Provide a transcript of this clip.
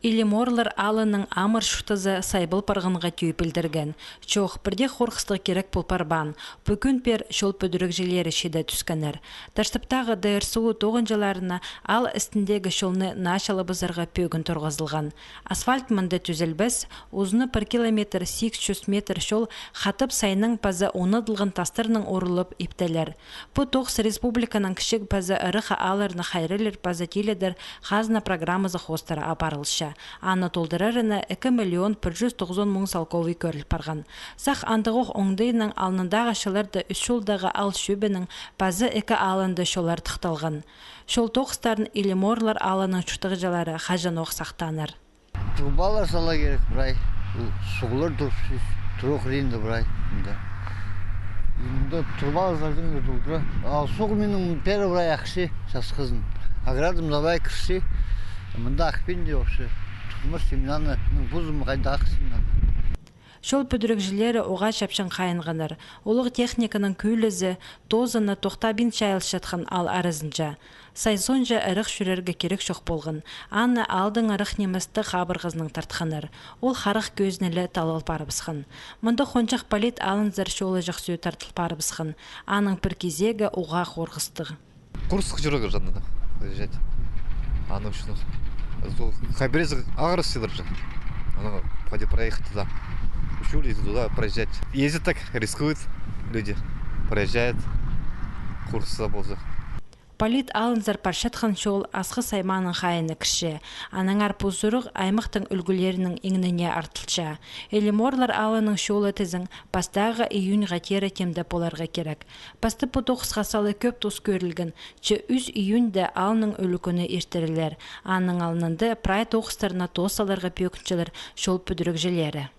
Илиморлар алының амыр шутызы сайбыл парғынға түйіпілдірген. Чоқ бірде қорқыстығы керек пұлпарбан. Бүкін пер шол пөдірік желері шеде түскенер. Таштыптағы дайырсуы тоғын жыларына ал істіндегі шолны нашалы бұзарға пөгін тұрғызылған. Асфальт мұнды түзілбіз, ұзыны 1 километр 800 метр шол қатып сайының пазы оныдылғын тастырының орылып иптелер. Бұ тоқсы республиканың кішік пазы ұрыға алырны қайрылер пазы теледер қазына программызы хостары апарылшы. Аны толдырарына 2 миллион 190 мың салковый көріл парған. Сақ андығық оңдайының алындағы шыларды үш жолдағы ал шөбінің пазы 2 алынды шолар тұқталған. Шол тоқыстарын Илиморлар алының чүтіғжалары қажан оқ сақтаныр. Трубалар сала керек бұрай. Суғылар тұруқ рейінді бұрай. Трубалардың өтілдірі. Ал суғы менің пәрі бұрай ақшы, жас қызын. Аградым забай кірші. Мында ақпен де оқшы. Тұқымыр семинаны, бұзым қайда ақсымнан. Шол пөдірік жилері оға шапшын қайынғаныр. Олық техниканың көйлізі тозыны тоқтабин шайылшатқан ал арызынжа. Сайсонжа ұрық шүрерге керек шоқ болғын. Анна алдың ұрық немісті қабырғызның тартқаныр. Ол қарық көзнілі талыл парыбысқын. Мұнда қончақ палет алынзар шолы жақсүй тартыл парыбысқын. Аның бір кезегі оға қорғыстығы. Курсық жүрегі жанында. Аның үшін хайбрез агрос сидоржа. Она пойди проехать туда. Учили туда проезжать. Ездят так, рискуют люди. Проезжают. Курс забылды. Полит алынзар паршатхан шол асқы сайманың қайыны кірші. Аның арпузырық аймақтың үлгілерінің еңніне артылша. Илиморлар алының шолы тізің пастағы июньға тері темді боларға керек. Пасты бұтоқысқа салы көп тұс көрілген. Че үз июньді алының өлікіні ертірілер. Аның алынынды прай тоқыстарына тосаларға пөкіншілер шол пүдірік желері.